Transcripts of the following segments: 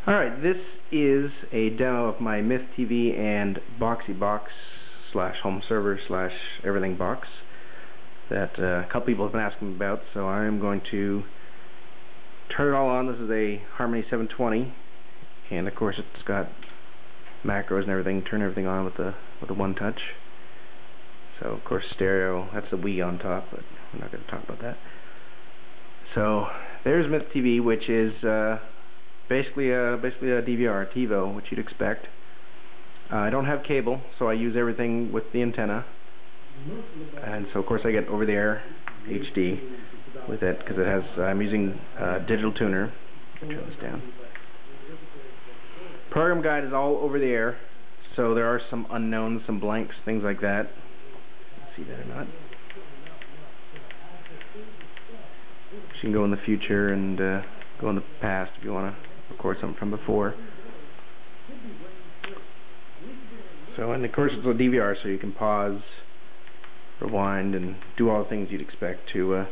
Alright, this is a demo of my Mythtv and boxee box slash home server slash everything box that a couple people have been asking me about, so I'm going to turn it all on. This is a Harmony 720, and of course it's got macros and everything. Turn everything on with the one touch. So of course stereo, that's the Wii on top, but we're not going to talk about that. So there's Mythtv, which is basically a DVR, TiVo, which you'd expect. I don't have cable, so I use everything with the antenna, and so of course I get over-the-air HD with it because it has. I'm using digital tuner. Turn this down. Program guide is all over the air, so there are some unknowns, some blanks, things like that. See that or not? You can go in the future and go in the past if you want to record something from before. So, and of course it's a DVR, so you can pause, rewind, and do all the things you'd expect to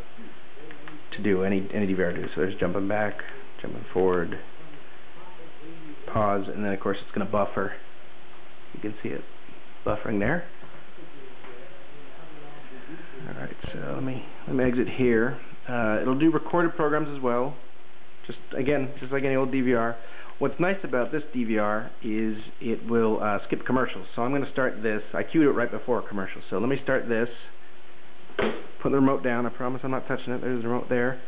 do any DVR do. So there's jumping back, jumping forward, pause, and then of course it's going to buffer. You can see it buffering there. Alright, so let me exit here. It'll do recorded programs as well. Just like any old DVR. What's nice about this DVR is it will skip commercials. So I'm going to start this. I queued it right before a commercial. So let me start this. Put the remote down. I promise I'm not touching it. There's the remote there.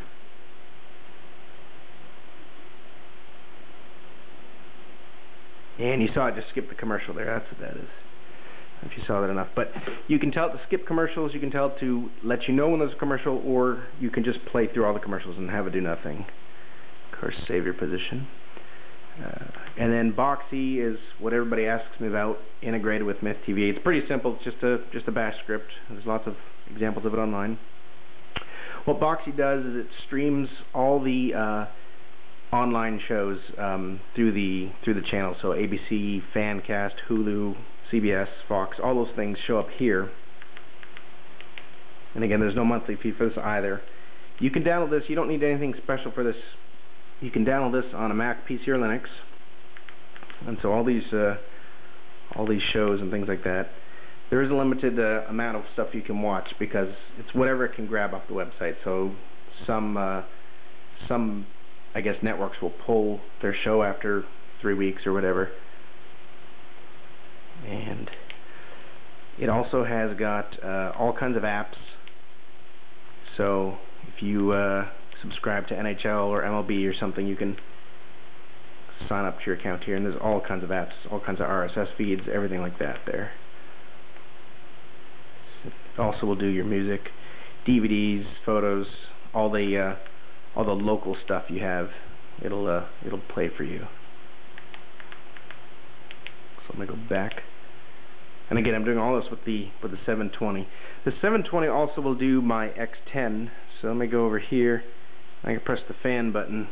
And you saw it just skip the commercial there. That's what that is. If you saw that enough. But you can tell it to skip commercials. You can tell it to let you know when there's a commercial, or you can just play through all the commercials and have it do nothing. Of course, save your position. And then boxee is what everybody asks me about, integrated with Mythtv. It's pretty simple. It's just a bash script. There's lots of examples of it online. What boxee does is it streams all the online shows through the channel. So ABC, Fancast, Hulu, CBS, Fox, all those things show up here. And again, there's no monthly fee for this either. You can download this. You don't need anything special for this. You can download this on a Mac, PC, or Linux. And so all these shows and things like that. There is a limited amount of stuff you can watch because it's whatever it can grab off the website. So some I guess networks will pull their show after 3 weeks or whatever. And it also has got all kinds of apps. So if you subscribe to NHL or MLB or something, you can sign up to your account here, and there's all kinds of apps, all kinds of RSS feeds, everything like that there. It also will do your music, DVDs, photos, all the local stuff you have. It'll play for you. So I'm gonna go back. And again, I'm doing all this with the 720. The 720 also will do my X10. So let me go over here. I can press the fan button,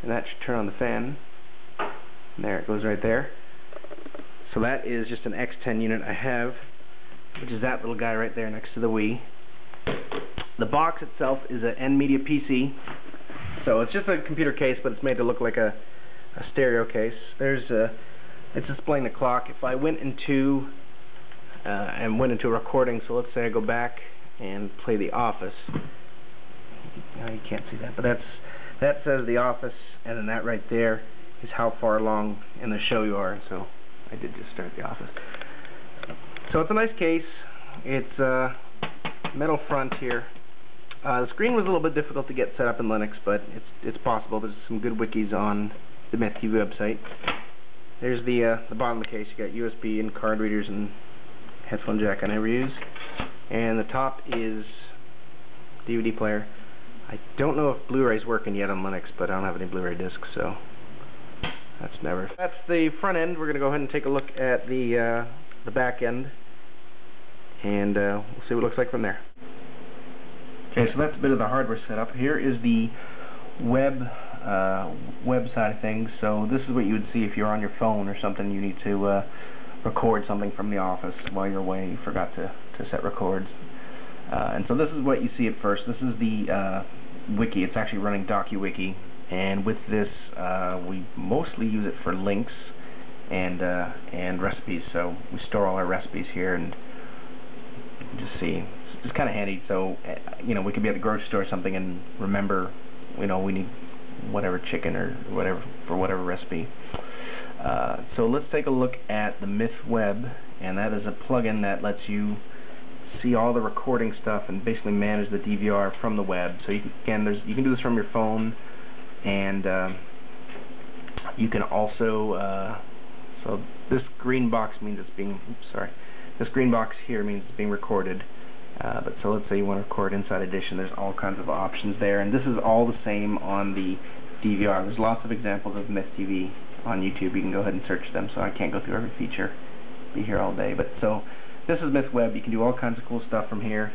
and that should turn on the fan. And there it goes right there. So that is just an X10 unit I have, which is that little guy right there next to the Wii. The box itself is an nmedia PC. So it's just a computer case, but it's made to look like a stereo case. It's displaying the clock. If I went into a recording, so let's say I go back and play The Office. You can't see that, but that says The Office, and then that right there is how far along in the show you are. So I did just start The Office. So it's a nice case. It's metal front here. The screen was a little bit difficult to get set up in Linux, but it's possible. There's some good wikis on the Mythtv website. There's the bottom of the case. You got USB and card readers and headphone jack I never use. And the top is DVD player. I don't know if Blu-ray's working yet on Linux, but I don't have any Blu-ray discs, so that's never. That's the front end. We're going to go ahead and take a look at the back end, and we'll see what it looks like from there. Okay, so that's a bit of the hardware setup. Here is the web side of things. So this is what you would see if you're on your phone or something. You need to record something from the office while you're away. You forgot to set records. And so this is what you see at first. This is the wiki. It's actually running dokuwiki. and with this we mostly use it for links and recipes. So we store all our recipes here, and you can just see it's kind of handy. So you know, we could be at the grocery store or something and remember, you know, we need whatever chicken or whatever for whatever recipe. So let's take a look at the Mythtv, and that is a plugin that lets you see all the recording stuff and basically manage the DVR from the web. So you can do this from your phone, and you can also so this green box means it's being this green box here means it's being recorded. But so let's say you want to record Inside Edition. There's all kinds of options there, and this is all the same on the DVR. There's lots of examples of Mythtv on YouTube. You can go ahead and search them, so I can't go through every feature, be here all day. But so this is Mythtv. You can do all kinds of cool stuff from here.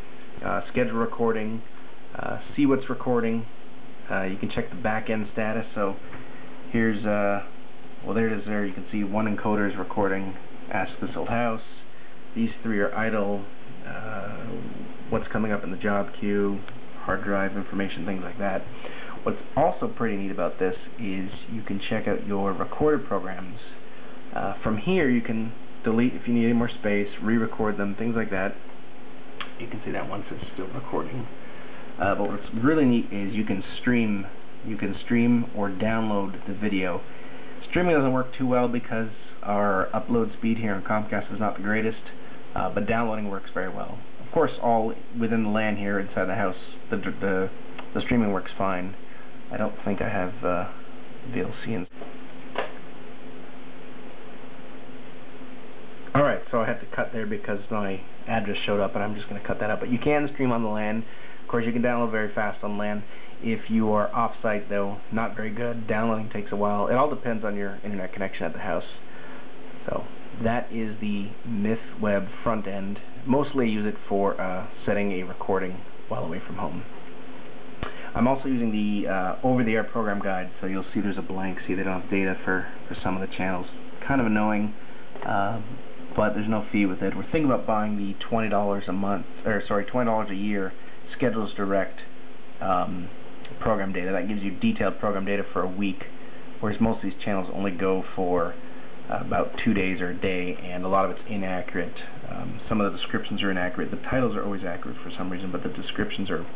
Schedule recording, see what's recording. You can check the back end status. So here's well, there it is. There you can see one encoder is recording Ask This Old House. These three are idle. What's coming up in the job queue, hard drive information, things like that. What's also pretty neat about this is you can check out your recorded programs. From here you can delete if you need any more space, re-record them, things like that. You can see that once it's still recording. But what's really neat is you can stream or download the video. Streaming doesn't work too well because our upload speed here on Comcast is not the greatest, but downloading works very well. Of course, all within the LAN here inside the house, the streaming works fine. I don't think I have VLC in. Alright, so I had to cut there because my address showed up, and I'm just going to cut that out. But you can stream on the LAN. Of course, you can download very fast on LAN. If you are off-site, though, not very good. Downloading takes a while. It all depends on your internet connection at the house. So that is the Mythtv front end. Mostly I use it for setting a recording while away from home. I'm also using the over-the-air program guide, so you'll see there's a blank. See, they don't have data for some of the channels. Kind of annoying, but there's no fee with it. We're thinking about buying the $20 a month, or sorry, $20 a year Schedules Direct program data. That gives you detailed program data for a week, whereas most of these channels only go for about 2 days or a day, and a lot of it's inaccurate. Some of the descriptions are inaccurate. The titles are always accurate for some reason, but the descriptions are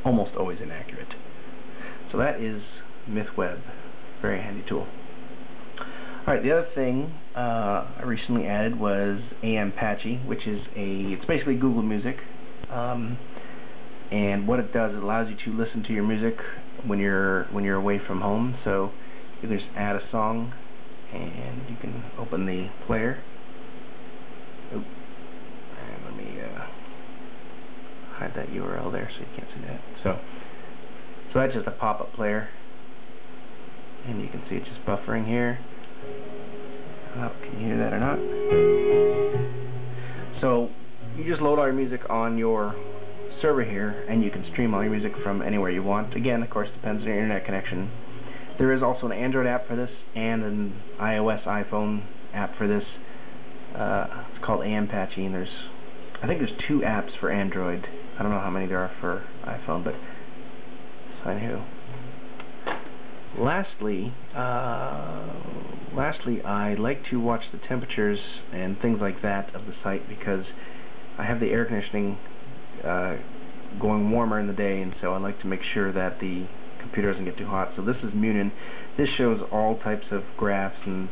almost always inaccurate. So that is Mythtv. Very handy tool. Alright, the other thing I recently added was ampache, which is it's basically Google Music. And what it does, it allows you to listen to your music when you're away from home. So you just add a song, and you can open the player. Oop. And let me hide that URL there so you can't see that. So that's just a pop-up player, and you can see it's just buffering here. Oh, can you hear that or not? So you just load all your music on your server here, and you can stream all your music from anywhere you want. Again, of course, depends on your internet connection. There is also an Android app for this and an iOS iPhone app for this. It's called ampache, and I think there's 2 apps for Android. I don't know how many there are for iPhone, but so anywho. Lastly, I like to watch the temperatures and things like that of the site because I have the air conditioning going warmer in the day, and so I like to make sure that the computer doesn't get too hot. So this is Munin. This shows all types of graphs and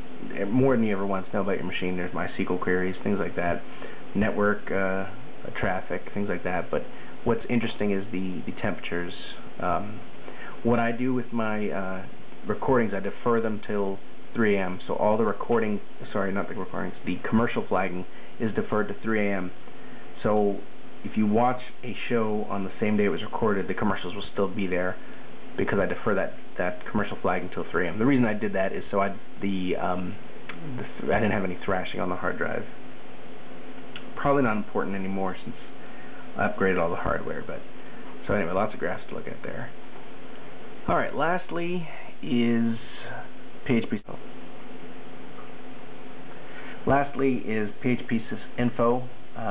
more than you ever want to know about your machine. There's MySQL queries, things like that, network traffic, things like that. But what's interesting is the temperatures. What I do with my recordings, I defer them till 3 a.m. So all the recording, sorry, not the recordings, the commercial flagging is deferred to 3 a.m. So if you watch a show on the same day it was recorded, the commercials will still be there because I defer that commercial flagging until 3 a.m. The reason I did that is so I didn't have any thrashing on the hard drive. Probably not important anymore since I upgraded all the hardware, but so anyway, lots of graphs to look at there. Alright, lastly is PHP. Lastly is PHP info,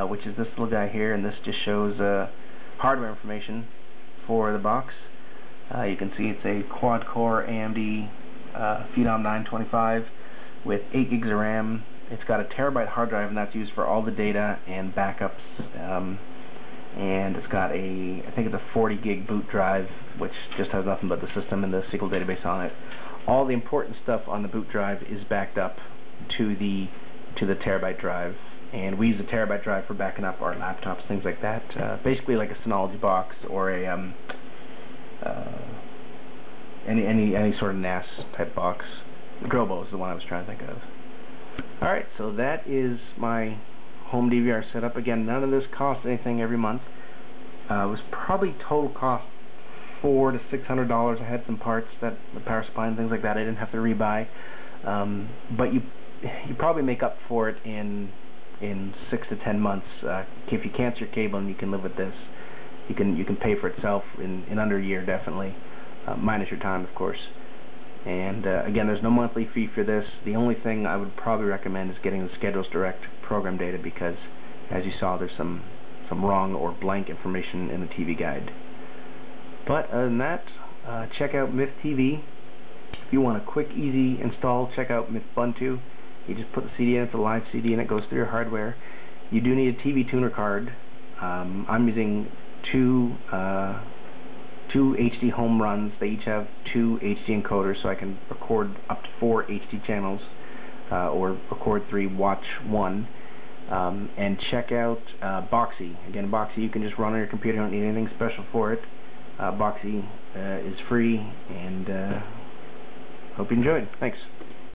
which is this little guy here, and this just shows hardware information for the box. You can see it's a quad-core AMD Phenom 925 with 8 gigs of RAM. It's got a terabyte hard drive, and that's used for all the data and backups. And it's got I think it's a 40 gig boot drive, which just has nothing but the system and the SQL database on it. All the important stuff on the boot drive is backed up to the terabyte drive, and we use the terabyte drive for backing up our laptops, things like that. Basically like a Synology box or a any sort of NAS type box. Drobo is the one I was trying to think of. Alright, so that is my home DVR setup. Again, none of this costs anything every month. It was probably total cost $400 to $600. I had some parts, that the power supply and things like that I didn't have to rebuy. But you probably make up for it in 6 to 10 months. If you cancel your cable and you can live with this, you can pay for itself in under a year, definitely, minus your time, of course. And again, there's no monthly fee for this. The only thing I would probably recommend is getting the Schedules Direct program data, because as you saw, there's some wrong or blank information in the TV guide. But other than that, check out Mythtv. If you want a quick, easy install, check out Mythbuntu. You just put the CD in, it's a live CD, and it goes through your hardware. You do need a TV tuner card. I'm using two HD home runs. They each have 2 HD encoders, so I can record up to 4 HD channels, or record 3, watch 1. And check out boxee. Again, boxee you can just run on your computer. You don't need anything special for it. boxee is free, and hope you enjoyed. Thanks.